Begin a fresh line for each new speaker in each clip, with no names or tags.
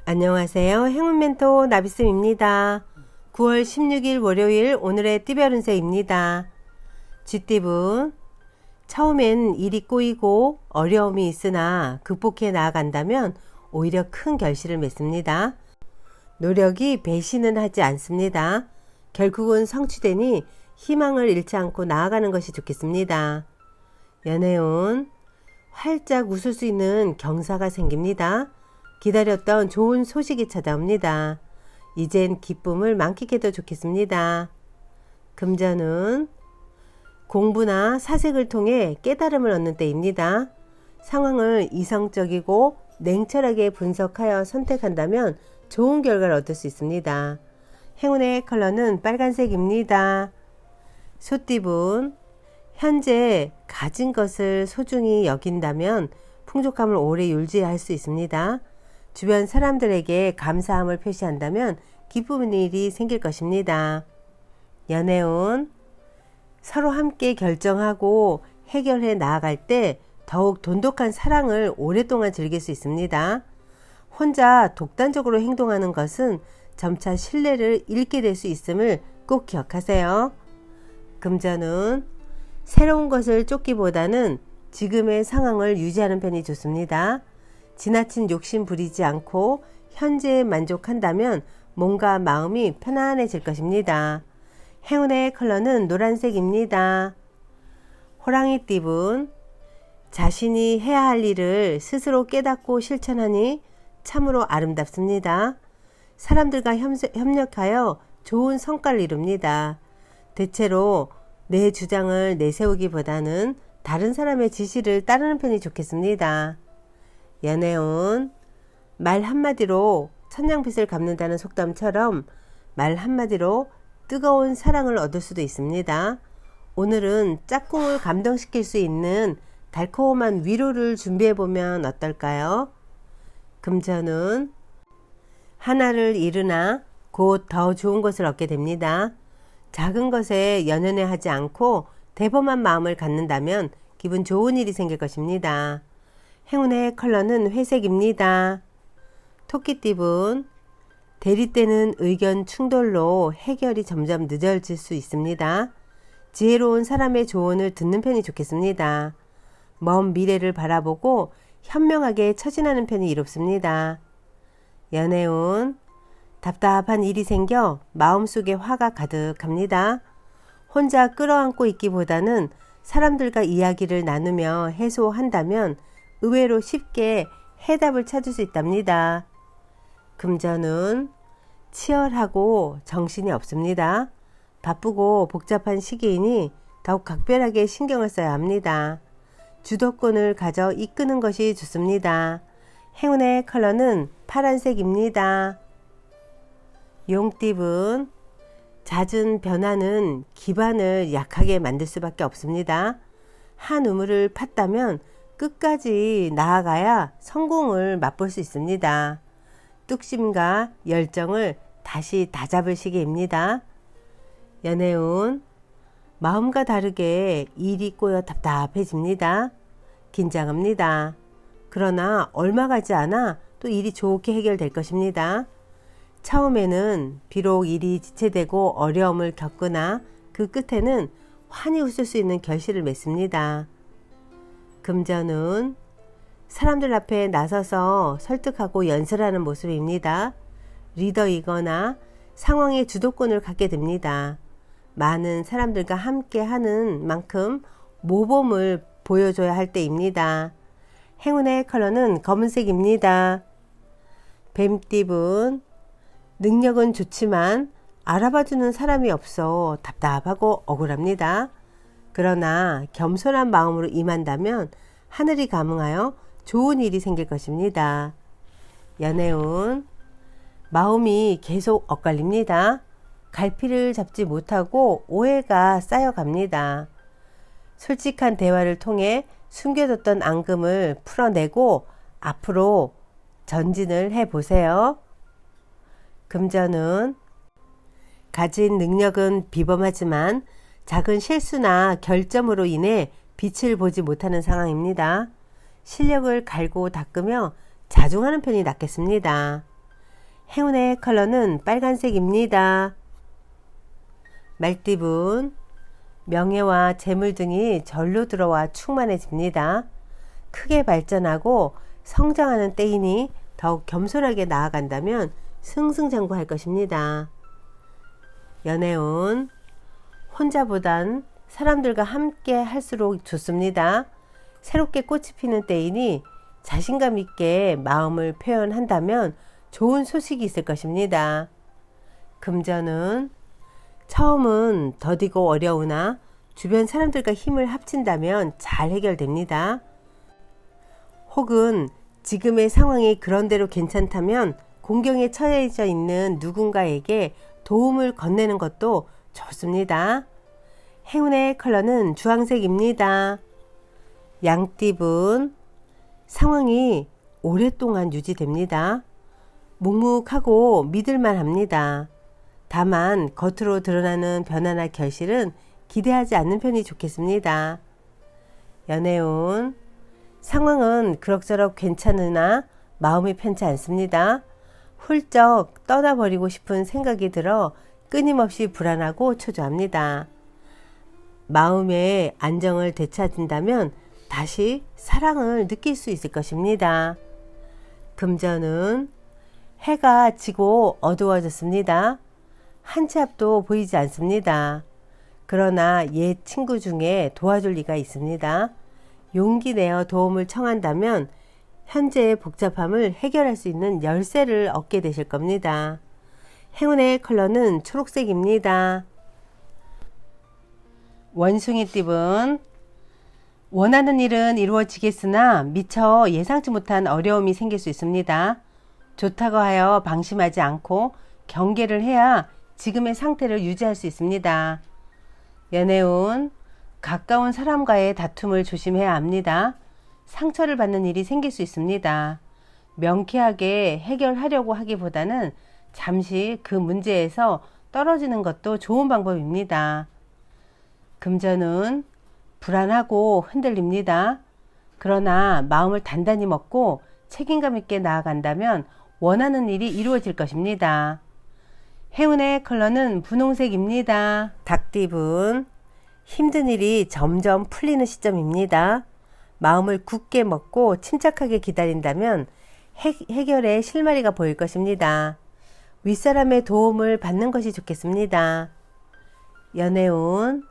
안녕하세요. 행운멘토 나비쌤입니다. 9월 16일 월요일 오늘의 띠별 운세입니다. 쥐띠분, 처음엔 일이 꼬이고 어려움이 있으나 극복해 나아간다면 오히려 큰 결실을 맺습니다. 노력이 배신은 하지 않습니다. 결국은 성취되니 희망을 잃지 않고 나아가는 것이 좋겠습니다. 연애운, 활짝 웃을 수 있는 경사가 생깁니다. 기다렸던 좋은 소식이 찾아옵니다. 이젠 기쁨을 만끽해도 좋겠습니다. 금전운, 공부나 사색을 통해 깨달음을 얻는 때입니다. 상황을 이성적이고 냉철하게 분석하여 선택한다면 좋은 결과를 얻을 수 있습니다. 행운의 컬러는 빨간색입니다. 소띠분, 현재 가진 것을 소중히 여긴다면 풍족함을 오래 유지할 수 있습니다. 주변 사람들에게 감사함을 표시한다면 기쁜 일이 생길 것입니다. 연애운, 서로 함께 결정하고 해결해 나아갈 때 더욱 돈독한 사랑을 오랫동안 즐길 수 있습니다. 혼자 독단적으로 행동하는 것은 점차 신뢰를 잃게 될 수 있음을 꼭 기억하세요. 금전운, 새로운 것을 쫓기보다는 지금의 상황을 유지하는 편이 좋습니다. 지나친 욕심 부리지 않고 현재에 만족한다면 몸과 마음이 편안해질 것입니다. 행운의 컬러는 노란색입니다. 호랑이띠분, 자신이 해야 할 일을 스스로 깨닫고 실천하니 참으로 아름답습니다. 사람들과 협력하여 좋은 성과를 이룹니다. 대체로 내 주장을 내세우기보다는 다른 사람의 지시를 따르는 편이 좋겠습니다. 연애운, 말 한마디로 천냥빚을 갚는다는 속담처럼 말 한마디로 뜨거운 사랑을 얻을 수도 있습니다. 오늘은 짝꿍을 감동시킬 수 있는 달콤한 위로를 준비해보면 어떨까요? 금전운, 하나를 잃으나 곧 더 좋은 것을 얻게 됩니다. 작은 것에 연연해 하지 않고 대범한 마음을 갖는다면 기분 좋은 일이 생길 것입니다. 행운의 컬러는 회색입니다. 토끼띠분, 대립되는 의견 충돌로 해결이 점점 늦어질 수 있습니다. 지혜로운 사람의 조언을 듣는 편이 좋겠습니다. 먼 미래를 바라보고 현명하게 처신하는 편이 이롭습니다. 연애운, 답답한 일이 생겨 마음속에 화가 가득합니다. 혼자 끌어안고 있기보다는 사람들과 이야기를 나누며 해소한다면 의외로 쉽게 해답을 찾을 수 있답니다. 금전운, 치열하고 정신이 없습니다. 바쁘고 복잡한 시기이니 더욱 각별하게 신경을 써야 합니다. 주도권을 가져 이끄는 것이 좋습니다. 행운의 컬러는 파란색입니다. 용띠분, 잦은 변화는 기반을 약하게 만들 수밖에 없습니다. 한 우물을 팠다면 끝까지 나아가야 성공을 맛볼 수 있습니다. 뚝심과 열정을 다시 다잡을 시기입니다. 연애운, 마음과 다르게 일이 꼬여 답답해집니다. 긴장합니다. 그러나 얼마 가지 않아 또 일이 좋게 해결될 것입니다. 처음에는 비록 일이 지체되고 어려움을 겪으나 그 끝에는 환히 웃을 수 있는 결실을 맺습니다. 금전운, 사람들 앞에 나서서 설득하고 연설하는 모습입니다. 리더이거나 상황의 주도권을 갖게 됩니다. 많은 사람들과 함께 하는 만큼 모범을 보여줘야 할 때입니다. 행운의 컬러는 검은색입니다. 뱀띠분, 능력은 좋지만 알아봐주는 사람이 없어 답답하고 억울합니다. 그러나 겸손한 마음으로 임한다면 하늘이 감응하여 좋은 일이 생길 것입니다. 연애운, 마음이 계속 엇갈립니다. 갈피를 잡지 못하고 오해가 쌓여갑니다. 솔직한 대화를 통해 숨겨뒀던 앙금을 풀어내고 앞으로 전진을 해보세요. 금전운, 가진 능력은 비범하지만 작은 실수나 결점으로 인해 빛을 보지 못하는 상황입니다. 실력을 갈고 닦으며 자중하는 편이 낫겠습니다. 행운의 컬러는 빨간색입니다. 말띠분, 명예와 재물 등이 절로 들어와 충만해집니다. 크게 발전하고 성장하는 때이니 더욱 겸손하게 나아간다면 승승장구할 것입니다. 연애운, 혼자보단 사람들과 함께 할수록 좋습니다. 새롭게 꽃이 피는 때이니 자신감 있게 마음을 표현한다면 좋은 소식이 있을 것입니다. 금전은 처음은 더디고 어려우나 주변 사람들과 힘을 합친다면 잘 해결됩니다. 혹은 지금의 상황이 그런대로 괜찮다면 공경에 처해져 있는 누군가에게 도움을 건네는 것도 좋습니다. 행운의 컬러는 주황색입니다. 양띠분, 상황이 오랫동안 유지됩니다. 묵묵하고 믿을만 합니다. 다만 겉으로 드러나는 변화나 결실은 기대하지 않는 편이 좋겠습니다. 연애운, 상황은 그럭저럭 괜찮으나 마음이 편치 않습니다. 훌쩍 떠나버리고 싶은 생각이 들어 끊임없이 불안하고 초조합니다. 마음의 안정을 되찾는다면 다시 사랑을 느낄 수 있을 것입니다. 금전은 해가 지고 어두워졌습니다. 한 치 앞도 보이지 않습니다. 그러나 옛 친구 중에 도와줄 리가 있습니다. 용기 내어 도움을 청한다면 현재의 복잡함을 해결할 수 있는 열쇠를 얻게 되실 겁니다. 행운의 컬러는 초록색입니다. 원숭이띠분, 원하는 일은 이루어지겠으나 미처 예상치 못한 어려움이 생길 수 있습니다. 좋다고 하여 방심하지 않고 경계를 해야 지금의 상태를 유지할 수 있습니다. 연애운, 가까운 사람과의 다툼을 조심해야 합니다. 상처를 받는 일이 생길 수 있습니다. 명쾌하게 해결하려고 하기보다는 잠시 그 문제에서 떨어지는 것도 좋은 방법입니다. 금전은 불안하고 흔들립니다. 그러나 마음을 단단히 먹고 책임감 있게 나아간다면 원하는 일이 이루어질 것입니다. 행운의 컬러는 분홍색입니다. 닭띠분, 힘든 일이 점점 풀리는 시점입니다. 마음을 굳게 먹고 침착하게 기다린다면 해결의 실마리가 보일 것입니다. 윗사람의 도움을 받는 것이 좋겠습니다. 연애운,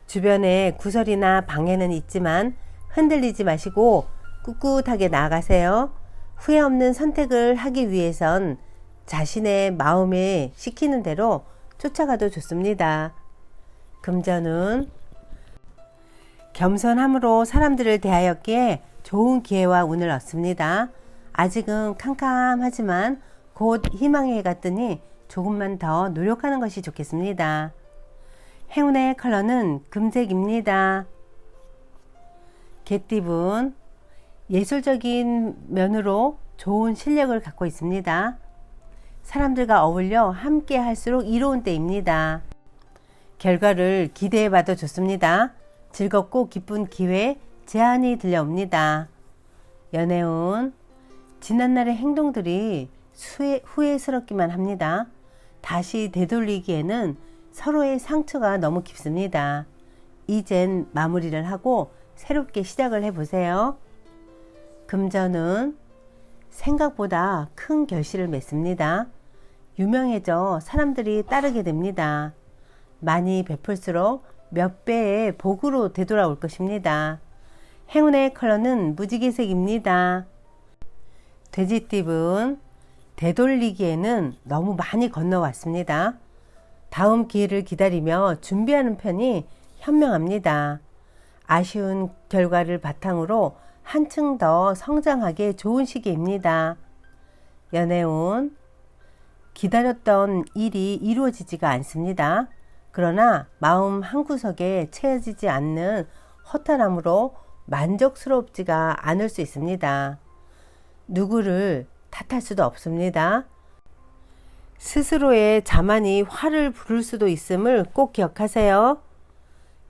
주변에 구설이나 방해는 있지만 흔들리지 마시고 꿋꿋하게 나아가세요. 후회 없는 선택을 하기 위해선 자신의 마음에 시키는 대로 쫓아가도 좋습니다. 금전은 겸손함으로 사람들을 대하였기에 좋은 기회와 운을 얻습니다. 아직은 캄캄하지만 곧 희망의 해가 뜨니 조금만 더 노력하는 것이 좋겠습니다. 행운의 컬러는 금색입니다. 개띠분, 예술적인 면으로 좋은 실력을 갖고 있습니다. 사람들과 어울려 함께 할수록 이로운 때입니다. 결과를 기대해 봐도 좋습니다. 즐겁고 기쁜 기회, 제안이 들려옵니다. 연애운, 지난날의 행동들이 후회스럽기만 합니다. 다시 되돌리기에는 서로의 상처가 너무 깊습니다. 이젠 마무리를 하고 새롭게 시작을 해보세요. 금전은 생각보다 큰 결실을 맺습니다. 유명해져 사람들이 따르게 됩니다. 많이 베풀수록 몇 배의 복으로 되돌아올 것입니다. 행운의 컬러는 무지개색입니다. 돼지띠분, 되돌리기에는 너무 많이 건너왔습니다. 다음 기회를 기다리며 준비하는 편이 현명합니다. 아쉬운 결과를 바탕으로 한층 더 성장하기 좋은 시기입니다. 연애운, 기다렸던 일이 이루어지지가 않습니다. 그러나 마음 한구석에 채워지지 않는 허탈함으로 만족스럽지가 않을 수 있습니다. 누구를 탓할 수도 없습니다. 스스로의 자만이 화를 부를 수도 있음을 꼭 기억하세요.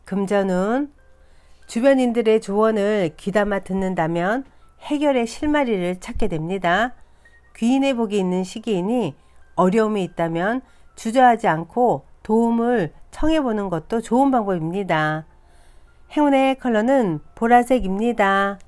금전은 주변인들의 조언을 귀담아 듣는다면 해결의 실마리를 찾게 됩니다. 귀인회복이 있는 시기이니 어려움이 있다면 주저하지 않고 도움을 청해보는 것도 좋은 방법입니다. 행운의 컬러는 보라색입니다.